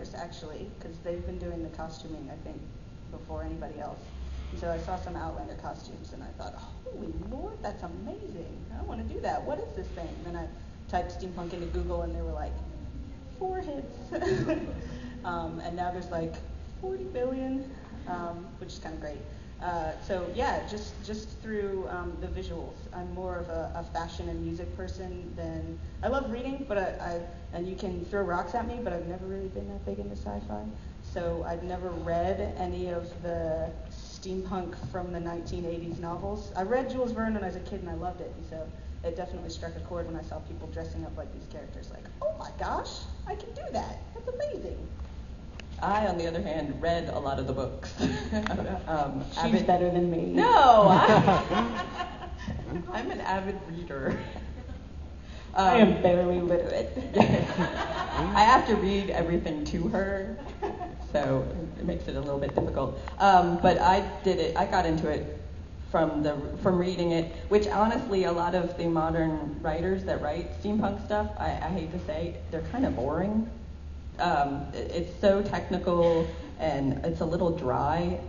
Sisters, actually, because they've been doing the costuming, I think, before anybody else. And so I saw some Outlander costumes, and I thought, holy Lord, that's amazing. I want to do that. What is this thing? And then I typed steampunk into Google, and there were like 4 hits. And now there's like 40 billion, which is kind of great. So yeah, just through the visuals. I'm more of a fashion and music person than I love reading, but and you can throw rocks at me, but I've never really been that big into sci-fi. So I've never read any of the steampunk from the 1980s novels. I read Jules Verne when I was a kid and I loved it, and so it definitely struck a chord when I saw people dressing up like these characters. Like, oh my gosh, I can do that. That's amazing. I, on the other hand, read a lot of the books. She's better than me. No, I'm an avid reader. I am barely literate. I have to read everything to her, so it makes it a little bit difficult. But I got into it from reading it, which honestly, a lot of the modern writers that write steampunk stuff, I hate to say, they're kind of boring. It's so technical and it's a little dry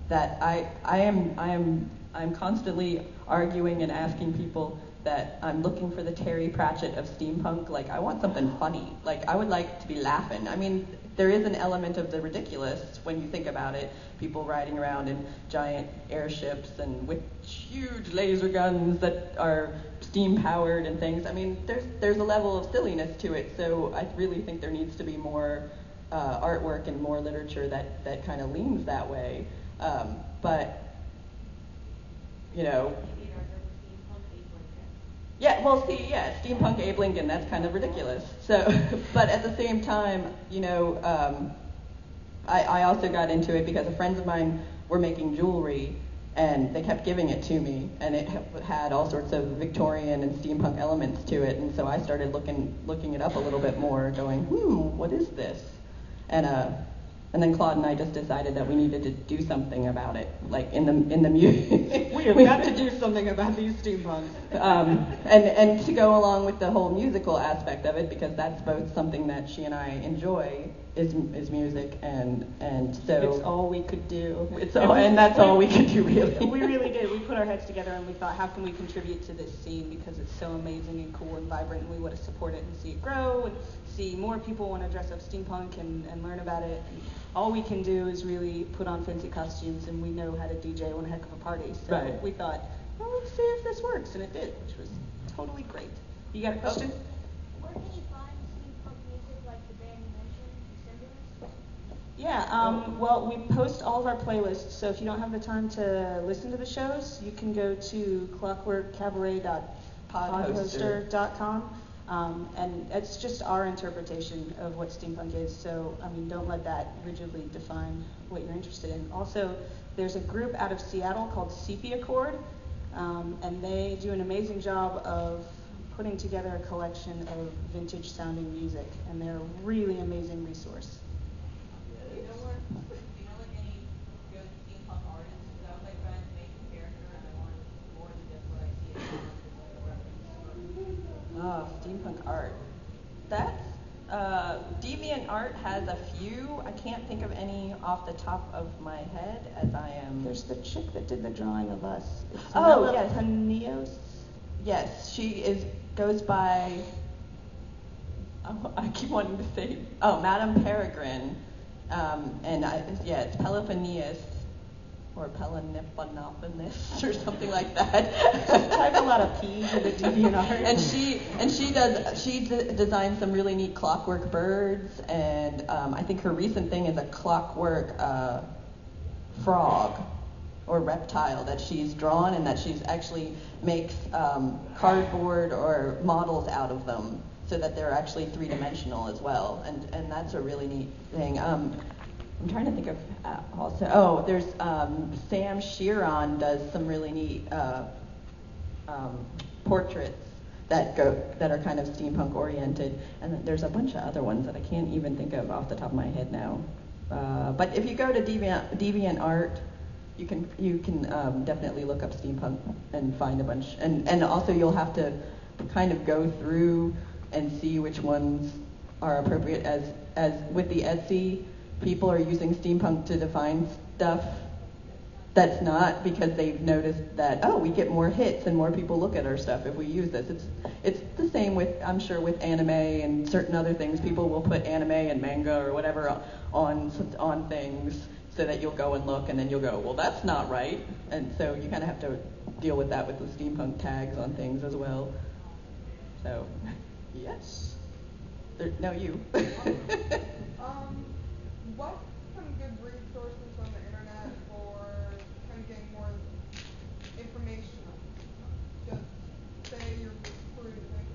that I'm constantly arguing and asking people that I'm looking for the Terry Pratchett of steampunk. Like, I want something funny. Like, I would like to be laughing. I mean, there is an element of the ridiculous when you think about it. People riding around in giant airships and with huge laser guns that are steam powered and things. I mean, there's a level of silliness to it. So I really think there needs to be more artwork and more literature that kind of leans that way. But you know. Yeah, well, see, yeah, steampunk Abe Lincoln, that's kind of ridiculous. So, but at the same time, you know, I also got into it because friends of mine were making jewelry, and they kept giving it to me, and it had all sorts of Victorian and steampunk elements to it, and so I started looking it up a little bit more, going, what is this? And then Claude and I just decided that we needed to do something about it, like in the music. We have got to do something about these steampunks. And to go along with the whole musical aspect of it, because that's both something that she and I enjoy is music, and so it's all we could do. And that's all we could do, really. We really did. We put our heads together and we thought, how can we contribute to this scene, because it's so amazing and cool and vibrant, and we want to support it and see it grow and see more people want to dress up steampunk and learn about it. And all we can do is really put on fancy costumes, and we know how to DJ one heck of a party. So right. We thought, well, let's see if this works, and it did, which was totally great. You got a question? Where can you find steampunk music like the band you mentioned, Timbers? Yeah, well, we post all of our playlists, so if you don't have the time to listen to the shows, you can go to clockworkcabaret.podhoster.com. And it's just our interpretation of what steampunk is, so I mean, don't let that rigidly define what you're interested in. Also, there's a group out of Seattle called Sepia Chord, and they do an amazing job of putting together a collection of vintage sounding music, and they're a really amazing resource. Do you know like any good steampunk artists? Because I was like trying to make a character and I wanted more than just what I see in Steampunk art. That's Deviant Art has a few. I can't think of any off the top of my head as I am. There's the chick that did the drawing of us. Yes. Paneos? Yes, she goes by. I keep wanting to say. Madame Peregrine. It's Peloponnese. Or Peloponnese or something like that. Type a lot of P's in the DeviantArt. and she designed some really neat clockwork birds, and I think her recent thing is a clockwork frog or reptile that she's drawn, and that she's actually makes cardboard or models out of them so that they're actually three-dimensional as well, and that's a really neat thing. I'm trying to think of also. There's Sam Sheeran does some really neat portraits that are kind of steampunk oriented, and then there's a bunch of other ones that I can't even think of off the top of my head now. But if you go to Deviant Art, you can definitely look up steampunk and find a bunch, and also you'll have to kind of go through and see which ones are appropriate as with the Etsy, people are using steampunk to define stuff that's not, because they've noticed that, oh, we get more hits and more people look at our stuff if we use this. It's the same with, I'm sure, with anime and certain other things. People will put anime and manga or whatever on things so that you'll go and look, and then you'll go, well, that's not right. And so you kind of have to deal with that with the steampunk tags on things as well. So, yes. No, you. What some good resources on the internet for kind of getting more information on? Just say you're recruiting.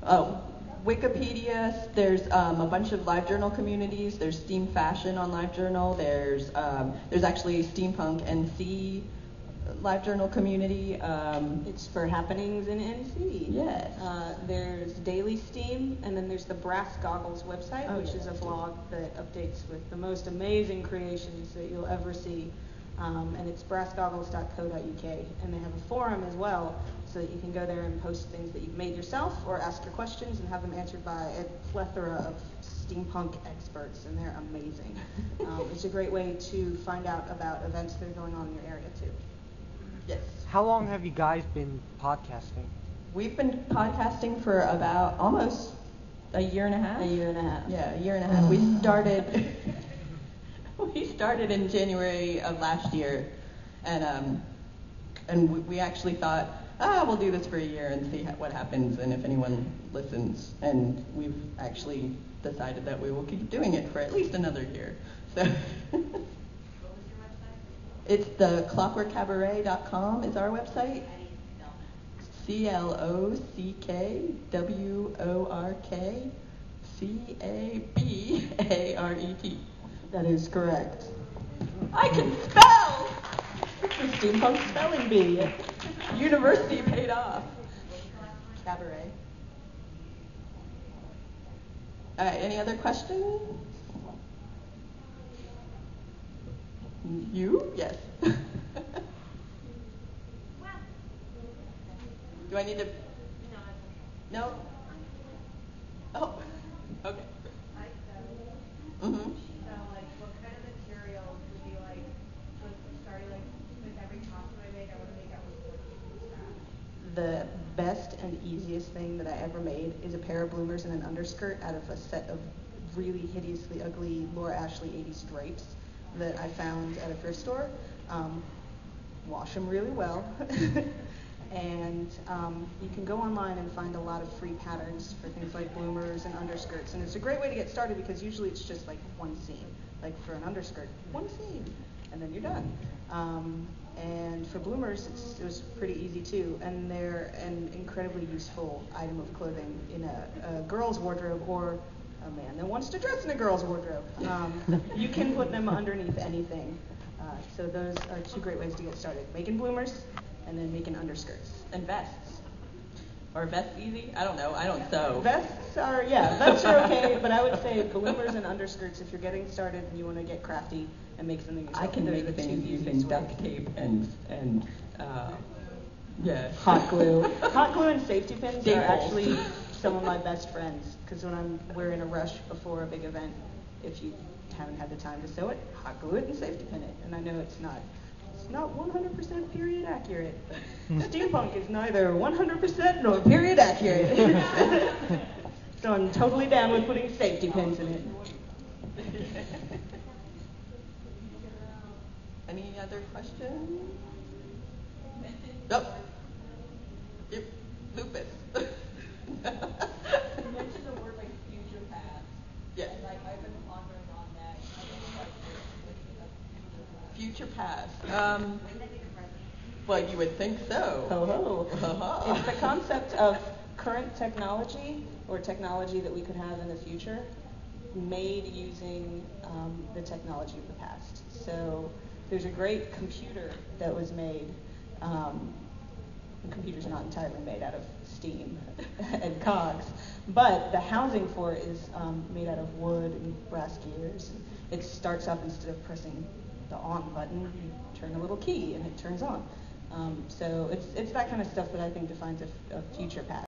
Oh, Wikipedia. There's a bunch of LiveJournal communities. There's Steam Fashion on LiveJournal. There's actually Steampunk NC LiveJournal community. It's for happenings in NC. Yes. There's Daily Steam, and then there's the Brass Goggles website, which is a yes. blog that updates with the most amazing creations that you'll ever see. And it's brassgoggles.co.uk, and they have a forum as well, so that you can go there and post things that you've made yourself, or ask your questions and have them answered by a plethora of steampunk experts, and they're amazing. It's a great way to find out about events that are going on in your area too. Yes. How long have you guys been podcasting? We've been podcasting for about almost a year and a half. A year and a half. Yeah, a year and a half. We started in January of last year, and we actually thought, we'll do this for a year and see what happens and if anyone listens. And we've actually decided that we will keep doing it for at least another year. So. It's the clockworkcabaret.com is our website. CLOCKWORKCABARET. That is correct. I can spell! The steampunk spelling bee. University paid off. Cabaret. All right, any other questions? You? Yes. Do I need to? No? Oh, okay. Mm-hmm. So, like, what kind of materials would be like, starting like with every costume I make, I want to make at least 1 piece from scratch. The best and easiest thing that I ever made is a pair of bloomers and an underskirt out of a set of really hideously ugly Laura Ashley 80s drapes that I found at a thrift store. Wash them really well. And you can go online and find a lot of free patterns for things like bloomers and underskirts. And it's a great way to get started, because usually it's just like one seam. Like for an underskirt, one seam, and then you're done. And for bloomers, it was pretty easy too. And they're an incredibly useful item of clothing in a girl's wardrobe, or a man that wants to dress in a girl's wardrobe. You can put them underneath anything. So those are two great ways to get started. Making bloomers, and then making underskirts. And vests. Or vests easy? I don't know. I don't sew. Vests are okay, but I would say bloomers and underskirts if you're getting started and you want to get crafty and make something yourself. I can Those are make the two things easiest using ways. duct tape and yeah. Hot glue. Hot glue and safety pins Staples. are actually some of my best friends, because when we're in a rush before a big event, if you haven't had the time to sew it, hot glue it and safety pin it. And I know it's not 100% period accurate, but steampunk is neither 100% nor period accurate. So I'm totally down with putting safety pins in it. Any other questions? Nope. Yep. Lupus. You mentioned the word like future past. Yes. And like I've been pondering on that. I don't know what Future past. Well, you would think so. Ho ho. It's the concept of current technology, or technology that we could have in the future, made using the technology of the past. So there's a great computer that was made. Computers are not entirely made out of steam and cogs, but the housing for it is made out of wood and brass gears. It starts up, instead of pressing the on button, you turn a little key and it turns on. So it's that kind of stuff that I think defines a future past.